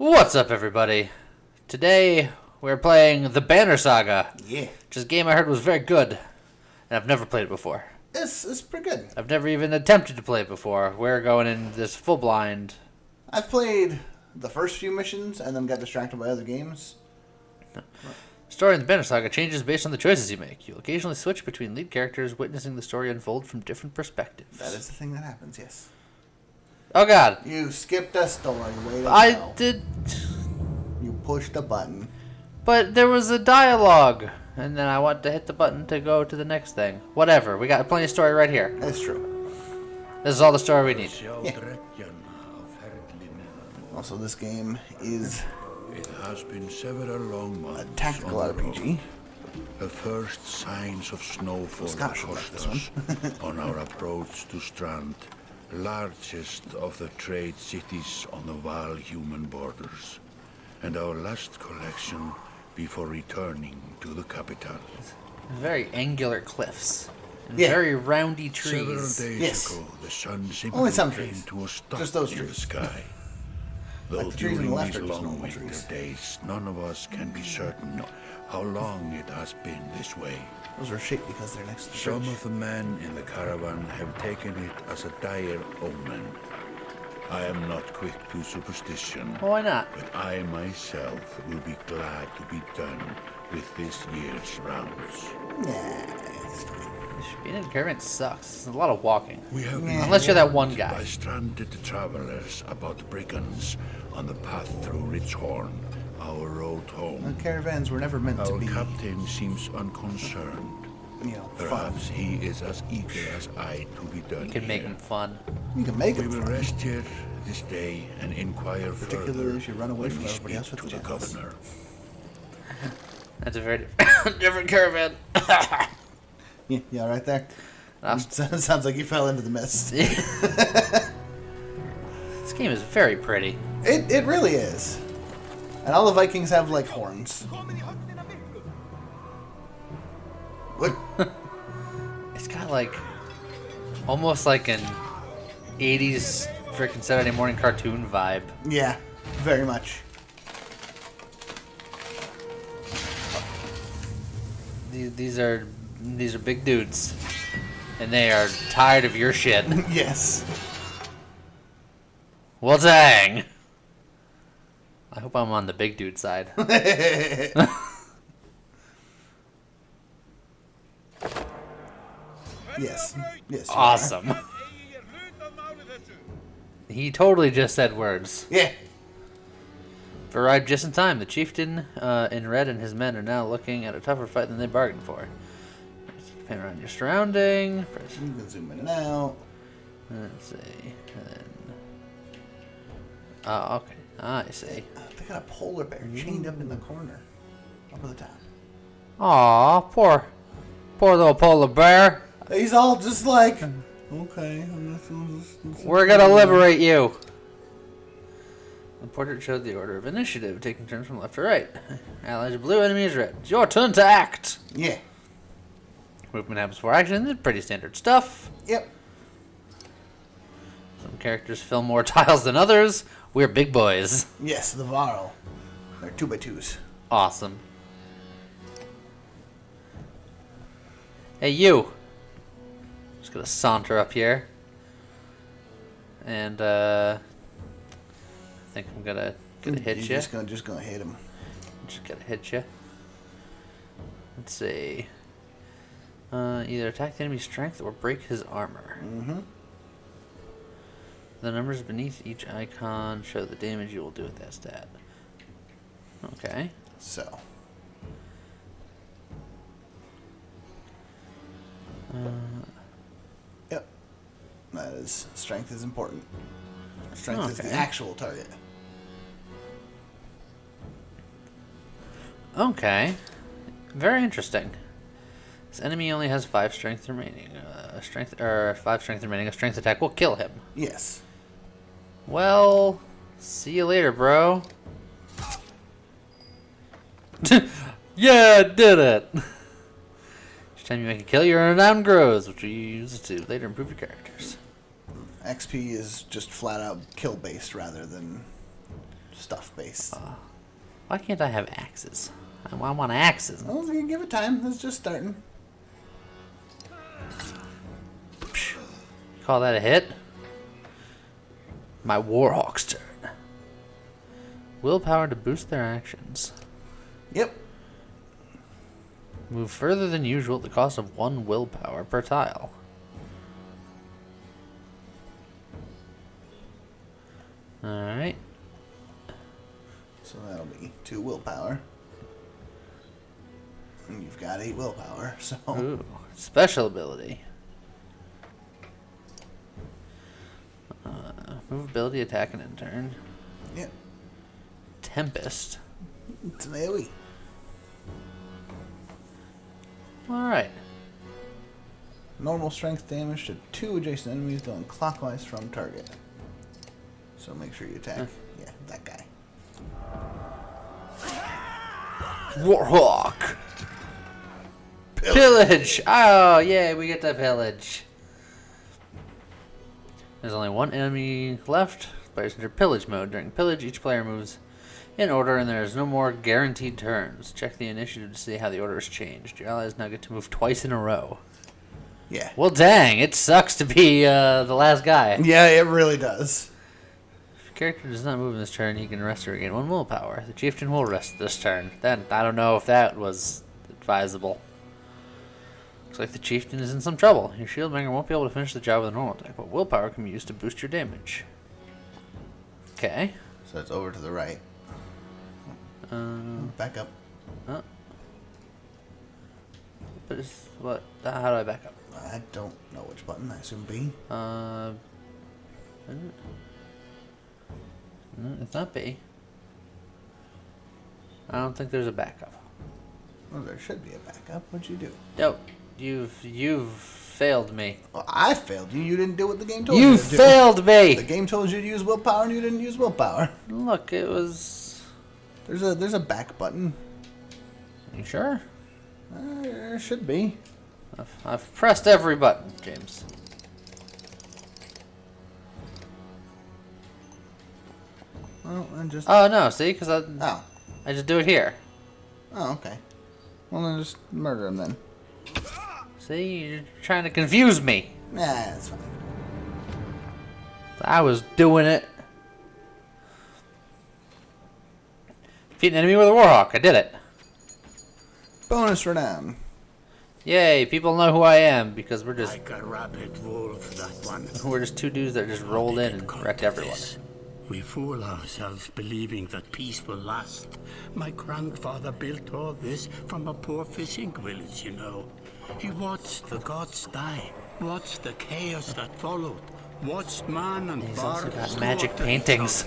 What's up, everybody? Today, we're playing the Banner Saga. Yeah. Which is a game I heard was very good, and I've never played it before. It's pretty good. I've never even attempted to play it before. We're going in this full blind. I've played the first few missions and then got distracted by other games. Story in the Banner Saga changes based on the choices you make. You'll occasionally switch between lead characters, witnessing the story unfold from different perspectives. That is the thing that happens, yes. Oh god. You skipped a story. Way to I go. did... You pushed a button. But there was a dialogue, and then I want to hit the button to go to the next thing. Whatever, we got plenty of story right here. That's true. This is all the story we need. Yeah. Also, this game is It has been several long months. a tactical on the RPG. road. The first signs of snowfall Scott should like crossed this us on our approach to Strand, largest of the trade cities on the Varl human borders, and our last collection before returning to the capital. Very angular cliffs. And Yeah. very roundy Several trees. days Yes. ago, the sun Only simply some came trees. to a stop Just those in the trees. sky. Like Though the trees on the during left these are just long normal winter trees. days, none of us can be certain how long it has been this way. Those are shaped because they're next to the Some bridge. of the men in the caravan have taken it as a dire omen. I am not quick to superstition, Well, why not? but I myself will be glad to be done with this year's rounds. Nah, it's fine. Being in a caravan sucks. It's a lot of walking. We have Yeah. Unless you're that one warned guy. by stranded travelers about brigands on the path through Ridgehorn, our road home. Caravans were never meant to Our be, captain seems unconcerned. fun. Perhaps he is as eager as I to be done You can make here. them fun. You can make We it will fun. rest here this day and inquire Particularly further if you run away when from we everybody speak else with to the jets. governor. That's a very different caravan. Yeah, right there. That's- Sounds like you fell into the mist. This game is very pretty. It really is. And all the Vikings have, like, horns. What? It's got like almost like an 80s freaking Saturday morning cartoon vibe. Yeah, very much. These are big dudes, and they are tired of your shit. Yes. Well, dang. I hope I'm on the big dude side. Yes. Yes. you Awesome. He totally just said words. are. Yeah. Arrived just in time. The chieftain in red and his men are now looking at a tougher fight than they bargained for. Pan around your surrounding. Press. You can zoom in and out. Let's see. And then. Oh, okay. I see. They got a polar bear chained up in the corner. Up at the top. Aw, poor little polar bear. He's all just like, okay. We're gonna liberate you. The portrait showed the order of initiative, taking turns from left to right. Allies are blue, enemies red. It's your turn to act. Yeah. Movement happens before action. It's pretty standard stuff. Yep. Some characters fill more tiles than others. We're big boys. Yes, the Varl. They're 2x2s. Awesome. Hey, you. Just gonna saunter up here. And, I think I'm gonna hit you. Just gonna hit him. Just gonna hit you. Let's see. Either attack the enemy's strength or break his armor. Mm-hmm. The numbers beneath each icon show the damage you will do with that stat. Okay. So. Yep. That is, strength is important. Strength is the Okay. actual target. Okay. Very interesting. This enemy only has 5 strength remaining. A strength 5 strength remaining. A strength attack will kill him. Yes. Well, see you later, bro. Yeah, I did it. Each time you make a kill, your renown grows, which you use to later improve your characters. XP is just flat out kill based rather than stuff based. Why can't I have axes? I want axes. Well, you give it time. It's just starting. Call that a hit? My Warhawk's turn. Willpower to boost their actions. Yep. Move further than usual at the cost of 1 willpower per tile. Alright. So that'll be 2 willpower. And you've got 8 willpower, so... Ooh, special ability. Move ability, attack, and end turn. Yep. Tempest. It's an AoE. Alright. Normal strength damage to 2 adjacent enemies going clockwise from target. So make sure you attack. Yeah, that guy. Warhawk! Pillage! Oh, yeah, we get the pillage. There's only 1 enemy left. Players enter pillage mode. During pillage, each player moves in order, and there is no more guaranteed turns. Check the initiative to see how the order has changed. Your allies now get to move twice in a row. Yeah. Well, dang, it sucks to be the last guy. Yeah, it really does. If your character does not move in this turn, he can rest or regain 1 willpower. The chieftain will rest this turn. Then, I don't know if that was advisable. Looks like the chieftain is in some trouble. Your shield banger won't be able to finish the job with a normal attack, but willpower can be used to boost your damage. Okay. So it's over to the right. Back up. But it's what? How do I back up? I don't know which button. I assume B. No, it's not B. I don't think there's a backup. Well, there should be a backup. What'd you do? Nope. You've failed me. Well, I failed you. You didn't do what the game told you You to do. failed me! The game told you to use willpower, and you didn't use willpower. Look, it was... There's a back button. You sure? There should be. I've pressed every button, James. Well, I just... Oh, no, see? Because Oh. I just do it here. Oh, okay. Well, then just murder him then. See? You're trying to confuse me. Nah, that's fine. I was doing it. Defeat an enemy with a Warhawk. I did it. Bonus renown. Yay, people know who I am because we're just Like a rabid wolf, that one. 2 dudes that just rolled in and wrecked everyone. We fool ourselves believing that peace will last. My grandfather built all this from a poor fishing village, you know. He watched the gods die, watched the chaos that followed, watched man and He's also Varl got magic slaughter paintings.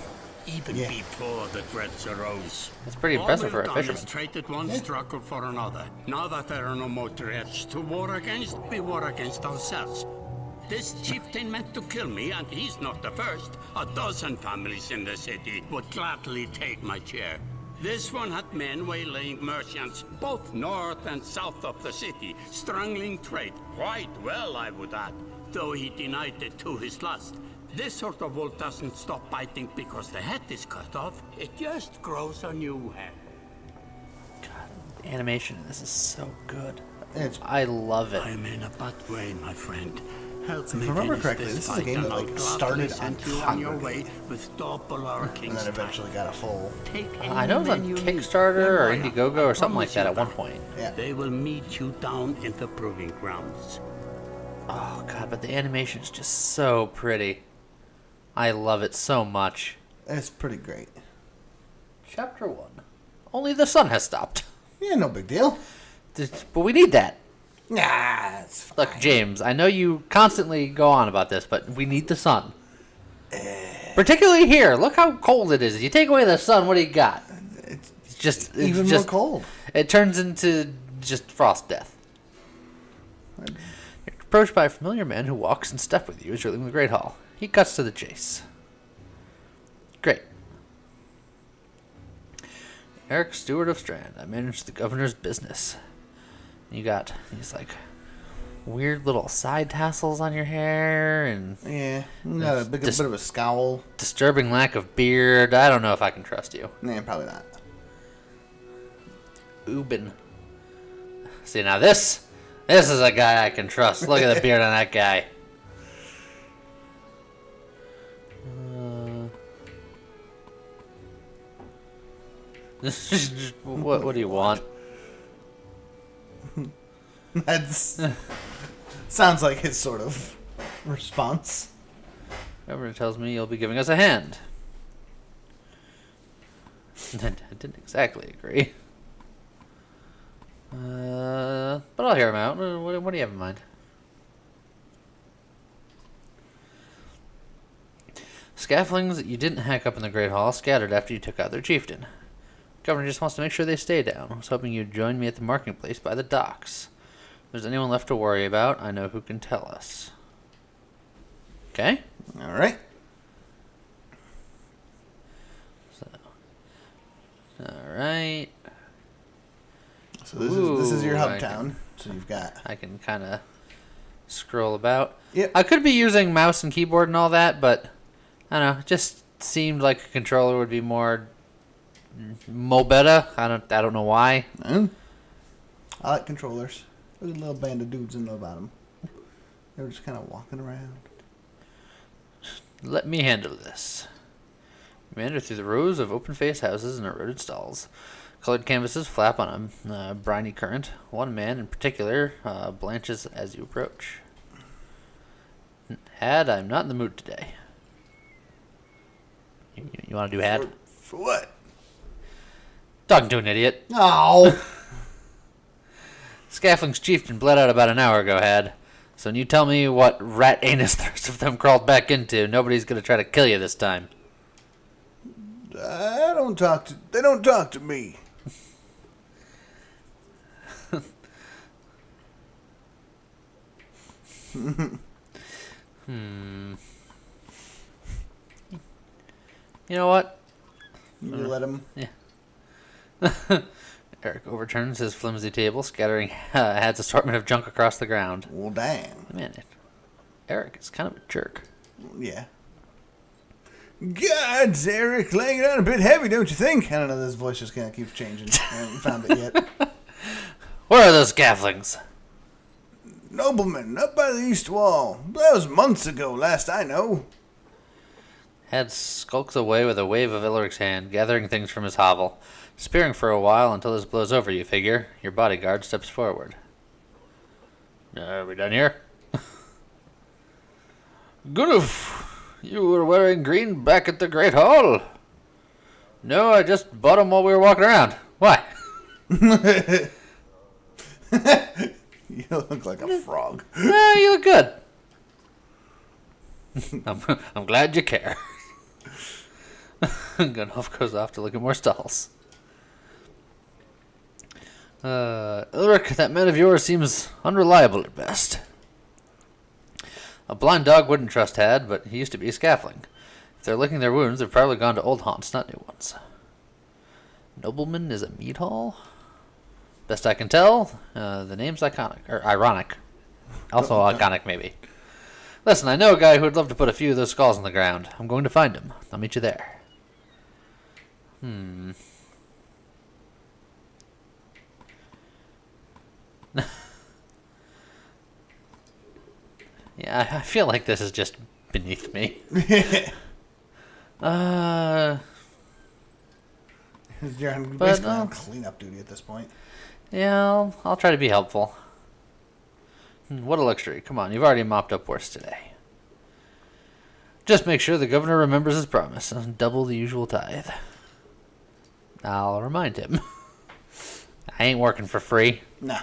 each other, even before the threats arose. That's pretty impressive for a fisherman. Traded one struggle for another. Now that there are no more threats to war against, we war against ourselves. This chieftain meant to kill me, and he's not the first. 12 families in the city would gladly take my chair. This one had men waylaying merchants, both north and south of the city, strangling trade. Quite well, I would add, though he denied it to his last. This sort of wolf doesn't stop biting because the head is cut off. It just grows a new head. God, the animation in this is so good. It's, I love it. I'm in a bad way, my friend. Help me if I remember finish correctly, this is a fight, game and that I'll like gladly started on send you on your way Congregate, with double our and king's then time. eventually got a full. Take I know it was on any men you need. Kickstarter or Then why Indiegogo not? or I something like promise that you at one point. Yeah. They will meet you down in the proving grounds. Oh god, but the animation is just so pretty. I love it so much. It's pretty great. Chapter 1. Only the sun has stopped. Yeah, no big deal. But we need that. Nah, it's fine. Look, James, I know you constantly go on about this, but we need the sun. Particularly here. Look how cold it is. You take away the sun, what do you got? It's It's even more cold. It turns into just frost death. You're approached by a familiar man who walks in step with you as you're leaving the Great Hall. He cuts to the chase. Great. Eric, steward of Strand. I manage the governor's business. He's like, weird little side tassels on your hair and Yeah, you got a bit of a scowl. disturbing lack of beard. I don't know if I can trust you. Nah, probably not. Ubin. See, now this is a guy I can trust. Look at the beard on that guy. What do you want? That's sounds like his sort of response. Governor tells me you'll be giving us a hand. I didn't exactly agree. But I'll hear him out. What do you have in mind? Scaffoldings that you didn't hack up in the Great Hall scattered after you took out their chieftain. Governor just wants to make sure they stay down. I was hoping you'd join me at the marking place by the docks. If there's anyone left to worry about, I know who can tell us. Okay? All right. Alright. So this is your hub I town. So you've got. I can kind of scroll about. Yep. I could be using mouse and keyboard and all that, but I don't know. It just seemed like a controller would be more better. I don't know why. I like controllers. There's a little band of dudes in the bottom. They were just kind of walking around. Let me handle this. You meander through the rows of open-faced houses and eroded stalls. Colored canvases flap on a briny current. One man in particular blanches as you approach. Had, I'm not in the mood today. You want to do Had? For what? Talking to an idiot. Oh. Scafling's chieftain bled out about an hour ago, Had. So when you tell me what rat anus the rest of them crawled back into, nobody's going to try to kill you this time. They don't talk to me. You know what? You let him. Yeah. Eric overturns his flimsy table, scattering Had's assortment of junk across the ground. Well, damn. Man, Eric is kind of a jerk. Yeah. Gods, Eric, laying it on a bit heavy, don't you think? I don't know, this voice just kind of keeps changing. I haven't found it yet. Where are those scaflings? Nobleman, up by the east wall. That was months ago, last I know. Had skulks away with a wave of Ilric's hand, gathering things from his hovel. Spearing for a while until this blows over, you figure. Your bodyguard steps forward. Are we done here? Gunuf, you were wearing green back at the Great Hall? No, I just bought them while we were walking around. Why? You look like a frog. You look good. I'm glad you care. Gunhoff goes off to look at more stalls. Ulrich, that man of yours seems unreliable at best. A blind dog wouldn't trust Had, but he used to be a scafling. If they're licking their wounds, they've probably gone to old haunts, not new ones. Nobleman is a mead hall? Best I can tell, the name's iconic, or ironic. Also iconic, maybe. Listen, I know a guy who would love to put a few of those skulls on the ground. I'm going to find him. I'll meet you there. Yeah, I feel like this is just beneath me. You're on But, basically on cleanup duty at this point. Yeah, I'll try to be helpful. What a luxury. Come on, you've already mopped up worse today. Just make sure the governor remembers his promise and double the usual tithe. I'll remind him. I ain't working for free. Nah.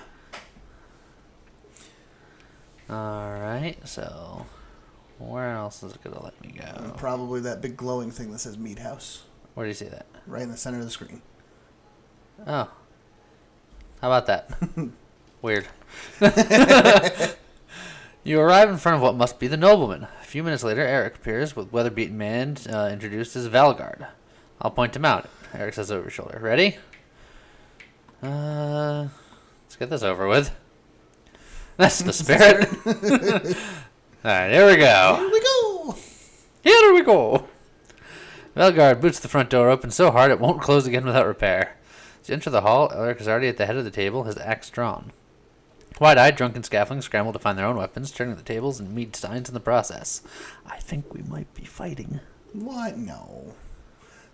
Alright, so where else is it going to let me go? Probably that big glowing thing that says Meat House. Where do you see that? Right in the center of the screen. Oh. How about that? Weird. You arrive in front of what must be the nobleman. A few minutes later, Eric appears with weather-beaten man introduced as Valgard. I'll point him out. Eric says over his shoulder. Ready? Let's get this over with. That's the spirit. Alright, here we go. Here we go. Here we go. Velgard boots the front door open so hard it won't close again without repair. As you enter the hall, Elric is already at the head of the table, his axe drawn. Wide-eyed, drunken scaffoldings scramble to find their own weapons, turning the tables and mead steins in the process. I think we might be fighting. What? No.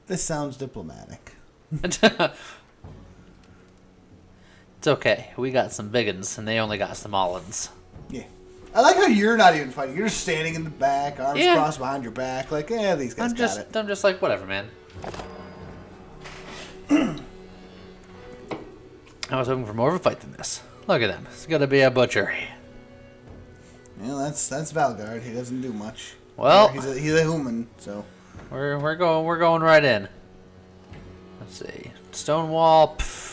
This sounds diplomatic. It's okay. We got some biggins, and they only got small ones. Yeah. I like how you're not even fighting. You're just standing in the back, arms Yeah. crossed behind your back. Like, yeah, these guys got it. I'm just like, whatever, man. I was hoping for more of a fight than this. Look at them. It's gonna be a butchery. Yeah, that's Valgard. He doesn't do much. Well, he's a human, so we're going right in. Let's see. Stone wall. Pff.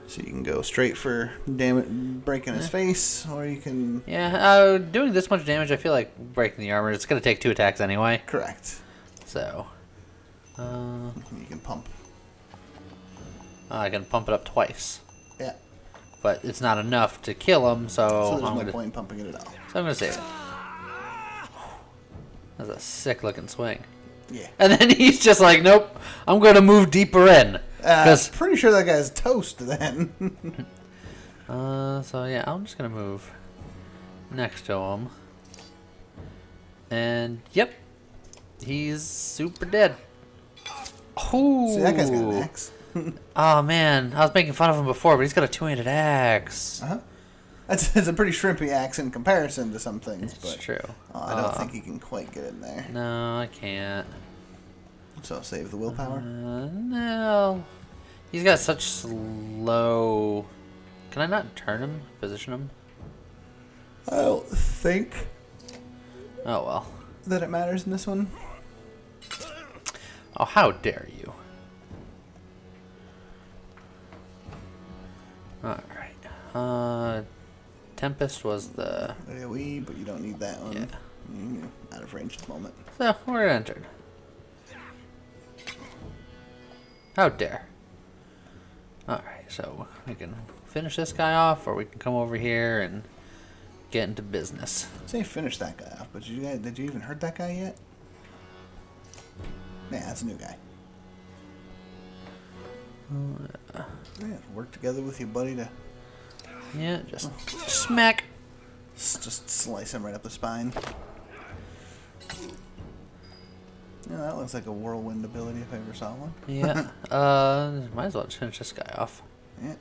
So you can go straight for breaking his face, or you can... Yeah, doing this much damage, I feel like breaking the armor. It's going to take 2 attacks anyway. Correct. So, You can pump. I can pump it up twice. Yeah. But it's not enough to kill him, So so there's no point in pumping it at all. I'm going to save it. That's a sick looking swing. Yeah. And then he's just like, nope, I'm going to move deeper in. Pretty sure that guy's toast then. So yeah, I'm just going to move next to him. And, yep, he's super dead. Ooh. See, that guy's got an axe. Oh man, I was making fun of him before, but he's got a 2-handed axe. Uh-huh. It's a pretty shrimpy axe in comparison to some things, It's but true. I don't think he can quite get in there. No, I can't. So save the willpower. No. He's got such slow... Can I not turn him? Position him? I don't think Oh well. that it matters in this one. Oh, how dare you. Alright. Tempest was the... AoE, but you don't need that one. Yeah. You're out of range at the moment. So, we're entered. How dare. Alright, so we can finish this guy off, or we can come over here and get into business. Say finish that guy off, but did you even hurt that guy yet? Yeah, that's a new guy. Yeah, work together with your buddy to Yeah, just smack. just slice him right up the spine. Yeah, that looks like a whirlwind ability if I ever saw one. Yeah. Might as well just finish this guy off. Yeah.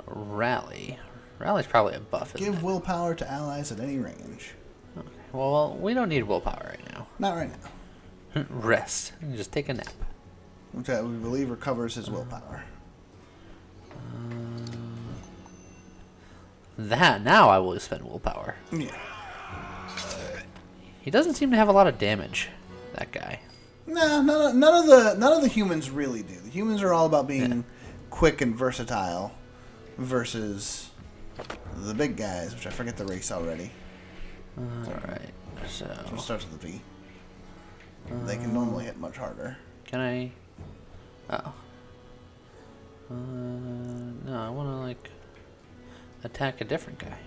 Rally. Rally's probably a buff, isn't Give it? willpower to allies at any range. Okay. Well, we don't need willpower right now. Not right now. Rest. You can just take a nap. Which I we believe recovers his willpower. That now I will spend willpower. Yeah. He doesn't seem to have a lot of damage. That guy. No, none of the humans really do. The humans are all about being quick and versatile, versus the big guys, which I forget the race already. Alright, so... It starts with a V. They can normally hit much harder. Can I... Oh. No, I want to, like, attack a different guy.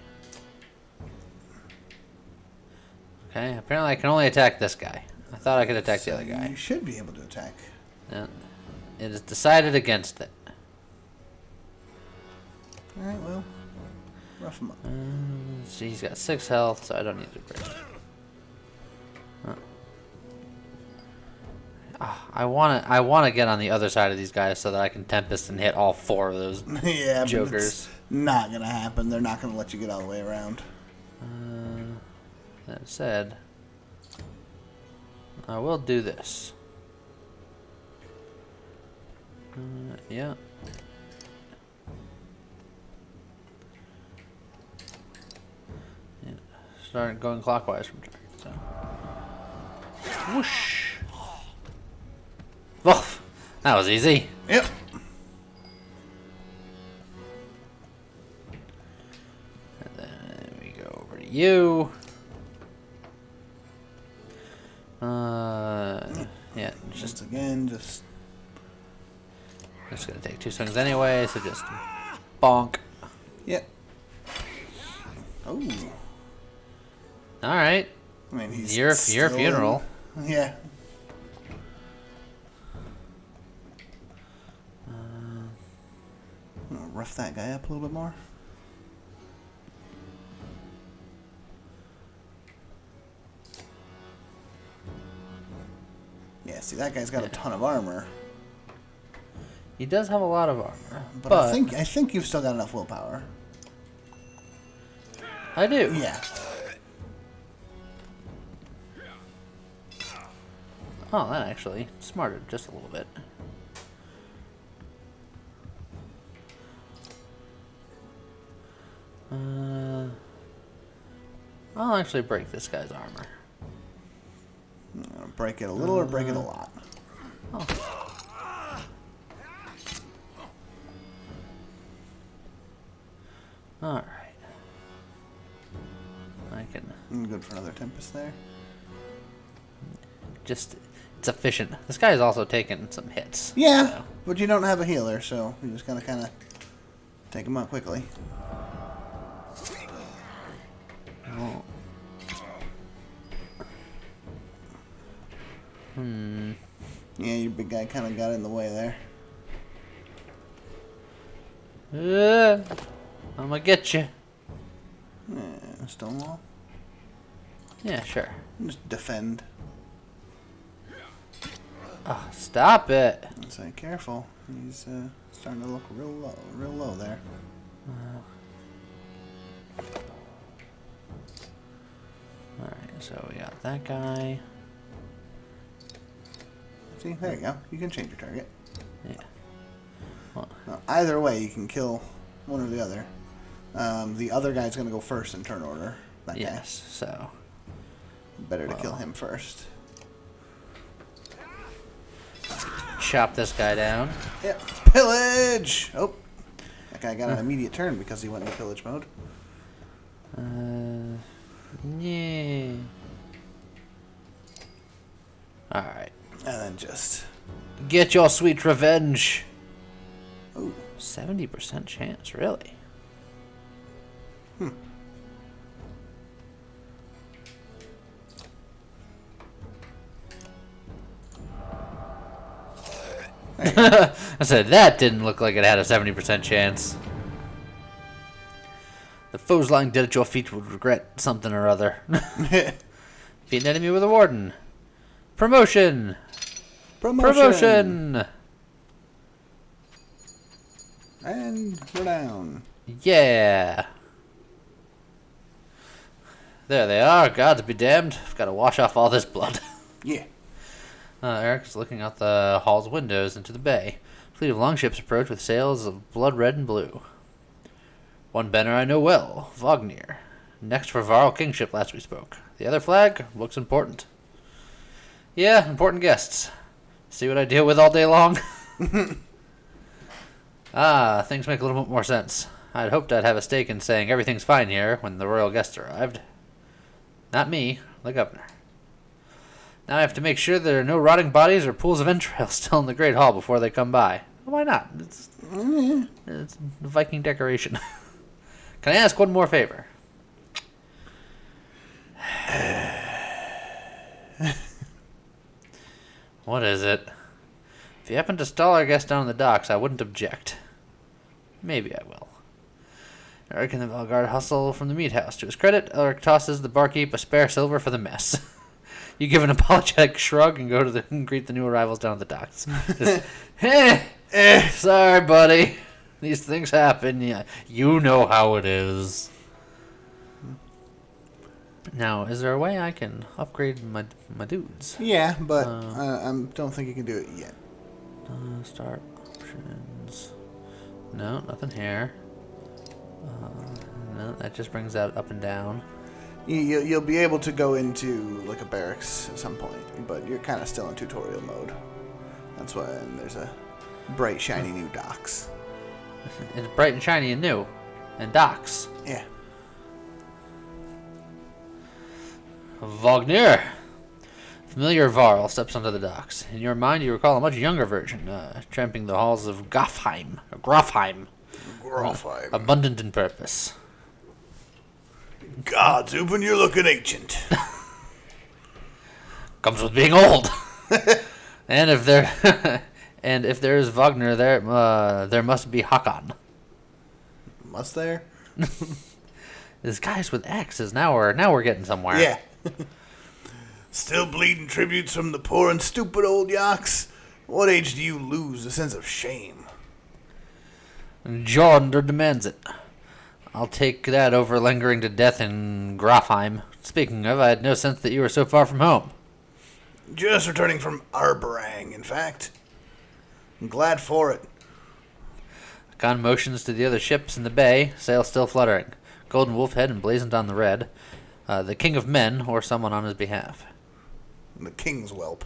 Okay, apparently I can only attack this guy. I thought I could attack the other guy. You should be able to attack. No, it is decided against it. Alright, well, rough him up. So he's got 6 health, so I don't need to break it. I wanna get on the other side of these guys so that I can Tempest and hit all 4 of those Yeah, jokers. but it's not gonna happen. They're not gonna let you get all the way around. That said, I will do this. Yeah. Start going clockwise from target. So. Whoosh. Woof. That was easy. Yep. And then we go over to you. Yeah, just Once again, just Just gonna take 2 swings anyway, so just bonk. Yep. Oh. Alright. I mean, he's Your still funeral. Yeah. I'm gonna rough that guy up a little bit more. Yeah, see, that guy's got a ton of armor. He does have a lot of armor. But I think you've still got enough willpower. I do. Yeah. Oh, that actually smarted just a little bit. I'll actually break this guy's armor. I'm gonna break it a little or break it a lot. Oh. Alright. I can I'm good for another Tempest there. just... It's efficient. This guy is also taking some hits. Yeah, So. but you don't have a healer, so you just gotta kind of take him out quickly. Oh. Yeah, your big guy kind of got in the way there. I'm gonna get you. Yeah, Stonewall. Yeah, sure. Just defend. Oh, stop it. So careful. He's starting to look real low there. Alright, so we got that guy. See, there you go. You can change your target. Yeah. Well, Now, either way, you can kill one or the other. The other guy's gonna go first in turn order. That yes, so. guy. Better to kill him first. Chop this guy down. Yep. Pillage! Oh. That guy got an immediate turn because he went into pillage mode. Yeah. Alright. And then just... Get your sweet revenge. Ooh. 70% chance, really? I said, that didn't look like it had a 70% chance. The foes lying dead at your feet would regret something or other. Beat an enemy with a warden. Promotion! Promotion! And we're down. Yeah! There they are. Gods be damned. I've got to wash off all this blood. Yeah. Eric's looking out the hall's windows into the bay. A fleet of longships approach with sails of blood red and blue. One banner I know well, Wagner. Next for Varl kingship last we spoke. The other flag looks important. Yeah, important guests. See what I deal with all day long? Things make a little bit more sense. I'd hoped I'd have a stake in saying everything's fine here when the royal guests arrived. Not me, the governor. Now I have to make sure there are no rotting bodies or pools of entrails still in the Great Hall before they come by. Why not? It's Viking decoration. Can I ask one more favor? What is it? If you happen to stall our guest down in the docks, I wouldn't object. Maybe I will. Eric and the Valgard hustle from the meat house. To his credit, Eric tosses the barkeep a spare silver for the mess. You give an apologetic shrug and go to and greet the new arrivals down at the docks. Just, sorry, buddy. These things happen. Yeah, you know how it is. Now, is there a way I can upgrade my dudes? Yeah, but I don't think you can do it yet. Start options. No, nothing here. No, that just brings that up and down. You'll be able to go into like a barracks at some point, but you're kind of still in tutorial mode. That's why there's a bright, shiny new docks. It's bright and shiny and new. And docks. Yeah. Wagner. Familiar Varl steps onto the docks. In your mind, you recall a much younger version, tramping the halls of Grofheim, abundant in purpose. God, Zubin, you're looking ancient. Comes with being old. and if there is Wagner there must be Hakan. Must there? This guy's with axes. Now we're getting somewhere. Yeah. Still bleeding tributes from the poor and stupid old yaks? What age do you lose the sense of shame? Jonder demands it. I'll take that over lingering to death in Grofheim. Speaking of, I had no sense that you were so far from home. Just returning from Arberang, in fact. I'm glad for it. Khan motions to the other ships in the bay, sail still fluttering. Golden Wolfhead emblazoned on the red. The King of Men, or someone on his behalf. The king's whelp.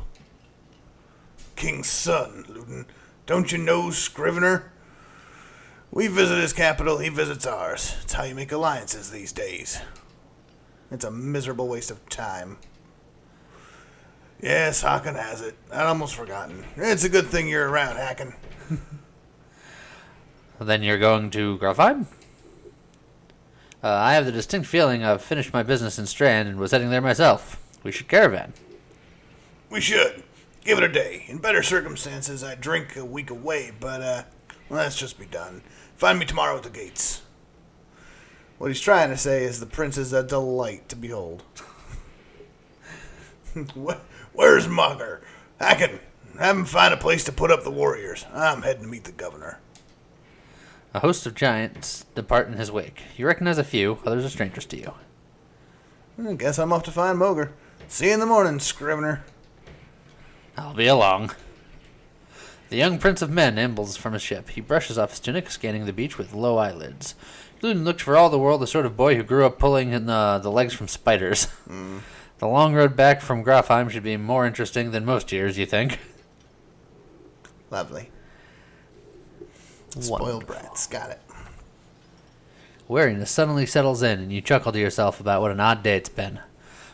King's son, Luton. Don't you know, Scrivener? We visit his capital, he visits ours. It's how you make alliances these days. It's a miserable waste of time. Yes, Hakan has it. I'd almost forgotten. It's a good thing you're around, Hakan. Then you're going to Grofheim? I have the distinct feeling I've finished my business in Strand and was heading there myself. We should caravan. We should. Give it a day. In better circumstances, I'd drink a week away, but, let's just be done. Find me tomorrow at the gates. What he's trying to say is the prince is a delight to behold. Where's Mugger? Hacken, have him find a place to put up the warriors. I'm heading to meet the governor. A host of giants depart in his wake. You recognize a few, others are strangers to you. I guess I'm off to find Moger. See you in the morning, Scrivener. I'll be along. The young prince of men ambles from his ship. He brushes off his tunic, scanning the beach with low eyelids. Ludin looked for all the world the sort of boy who grew up pulling in the legs from spiders. The long road back from Grofheim should be more interesting than most years, you think? Lovely. Spoiled brats. Got it. Weariness suddenly settles in, and you chuckle to yourself about what an odd day it's been.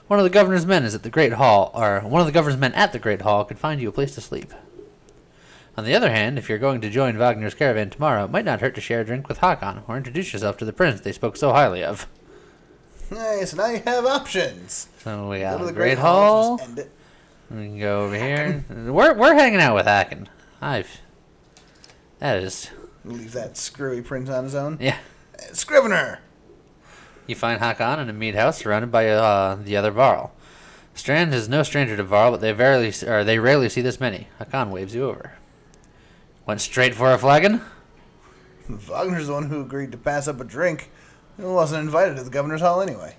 One of the governor's men is at the Great Hall, or one of the governor's men at the Great Hall could find you a place to sleep. On the other hand, if you're going to join Wagner's caravan tomorrow, it might not hurt to share a drink with Hakan, or introduce yourself to the prince they spoke so highly of. Nice, now you have options. So we Go got to the the Great Hall. Just end it. We can go over here. We're hanging out with Hakan. That is... Leave that screwy prince on his own. Yeah. Scrivener! You find Hakan in a mead house surrounded by the other Varl. Strand is no stranger to Varl, but they rarely see this many. Hakan waves you over. Went straight for a flagon? Wagner's the one who agreed to pass up a drink. He wasn't invited to the governor's hall anyway.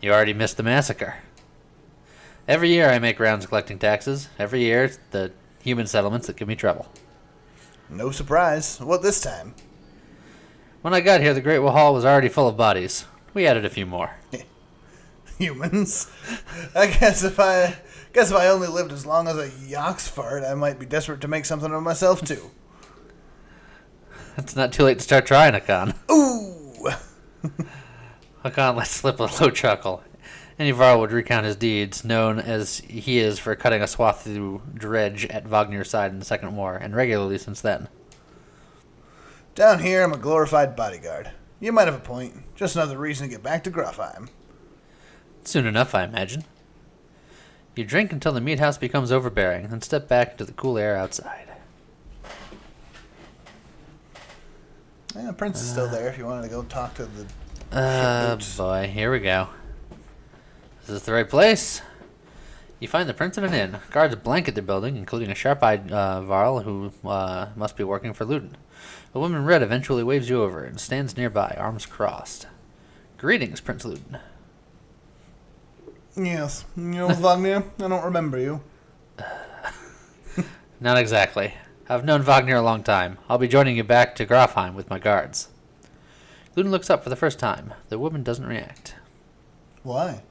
You already missed the massacre. Every year I make rounds collecting taxes. Every year it's the human settlements that give me trouble. No surprise. What this time? When I got here, the Great Hall was already full of bodies. We added a few more. Humans? I guess if I only lived as long as a Yox fart, I might be desperate to make something of myself too. It's not too late to start trying, Hakan. Ooh! Hakan let slip a low chuckle. Any Varl would recount his deeds, known as he is for cutting a swath through dredge at Wagner's side in the Second War, and regularly since then. Down here, I'm a glorified bodyguard. You might have a point. Just another reason to get back to Grofheim. Soon enough, I imagine. You drink until the meat house becomes overbearing, then step back into the cool air outside. Yeah, the prince is still there if you wanted to go talk to the shipmates. Boy, here we go. Is this the right place? You find the prince at an inn. Guards blanket the building, including a sharp-eyed Varl who must be working for Luton. A woman in red eventually waves you over and stands nearby, arms crossed. Greetings, Prince Luton. Yes. You know, Wagner, I don't remember you. Not exactly. I've known Wagner a long time. I'll be joining you back to Grofheim with my guards. Luton looks up for the first time. The woman doesn't react. Why?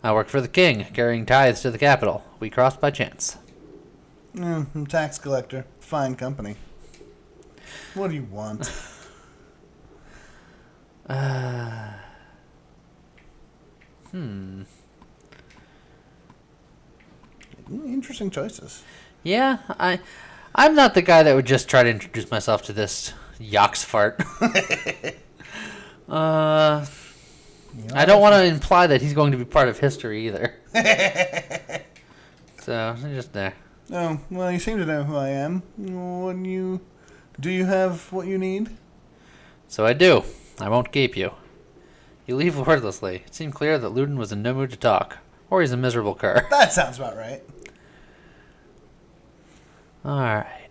I work for the king, carrying tithes to the capital. We crossed by chance. I'm a tax collector. Fine company. What do you want? interesting choices. Yeah, I'm not the guy that would just try to introduce myself to this Yox fart. I don't want to imply that he's going to be part of history either. So, just there. Oh, well, you seem to know who I am. Do you have what you need? So I do. I won't keep you. You leave wordlessly. It seemed clear that Ludin was in no mood to talk. Or he's a miserable cur. That sounds about right. Alright.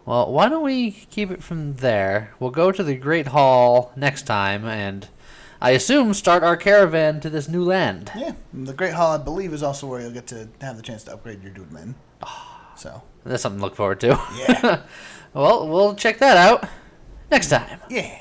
Well, why don't we keep it from there? We'll go to the Great Hall next time, and I assume start our caravan to this new land. Yeah, the Great Hall, I believe, is also where you'll get to have the chance to upgrade your dude men. So That's something to look forward to. Yeah. Well, we'll check that out next time. Yeah.